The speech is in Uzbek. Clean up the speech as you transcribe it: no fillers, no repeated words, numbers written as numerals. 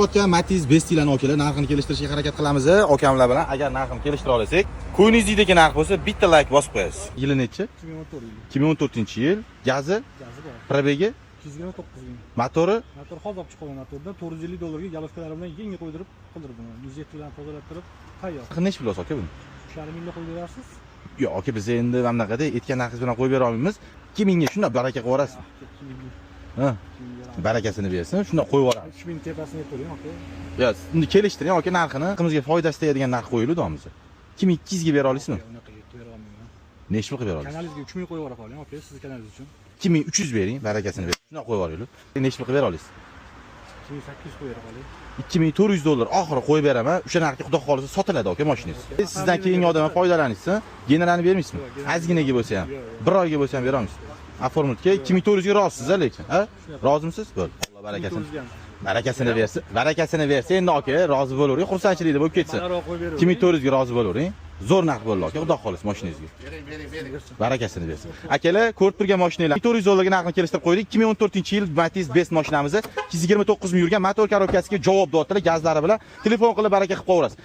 O'tgan Matiz Bestilarni akalar narxini kelishtirishga harakat qilamiz. Okamlar bilan agar narxini kelishtira olsak, ko'nglingizdagi narx bo'lsa bitta like bosib qo'yasiz. Yili nechi? 2014-yil. Gazi? Bor. Probegi? 229 ming. Motori? Motor hozir chiqib qolgan motorda $450 ga galovkalari bilan yengi qo'ydirib qildirdim. 107 bilan tozalab turib tayyor. Narxi nechi pul aka buni? 3,5 mingga qo'yib berasiz. Yo'q, aka biz endi mana bunaqada aytgan narxingiz bilan qo'yib bera olmaymiz. 2 mingga shunday baraka qilib yuborasiz. Ha. Barakasini bersin, shunday qo'yib yuboramiz. 3 ming tepasini qo'ying, aka. Yo'q, endi kelishtiring aka narxini. Qimizga foydasi tegadigan narx qo'yildi o'miz. 2200 ga bera olasizmi? Unaqa bera olmayman. Nechi pul qilib bera olasiz? Kanalingizga 3 ming qo'yib yubora qoling, aka, sizni kanalingiz uchun. 2300 bering, barakasini bering. Shunday qo'yib yuboraylik. Nechi pul qilib bera olasiz? 2800 qo'yib yubora qoling. $2400 oxiri qo'yib beraman. O'sha narxga xudo xolisa sotiladi aka mashinangiz. Sizdan keyingi odamlar foydalanishsin. Generalni bermaysizmi? Ozginaga bo'lsa ham, 1 oyga bo'lsa ham bera olmaysiz. Oformilga 2400 ga rozisiz lekin, ha? Rozimisiz? Bo'l. Alloh barakasini. Barakasini bersin. Barakasini bersa endi aka rozi bo'lavering, xursandchilikda bo'lib ketsin. 2400 ga rozi bo'lavering. Zo'r narx bo'ldi aka, xudo xolisa mashinangizga. Barakasini bersin. Akalar, ko'rib turgan mashinalar $400 ga narxini kelishtirib qo'ydik. 2014-yil Matiz Best mashinamizni 229 ming yurgan motor korobkasiga javob berdilar gazlari bilan. Telefon qilib baraka qilib qo'yasiz.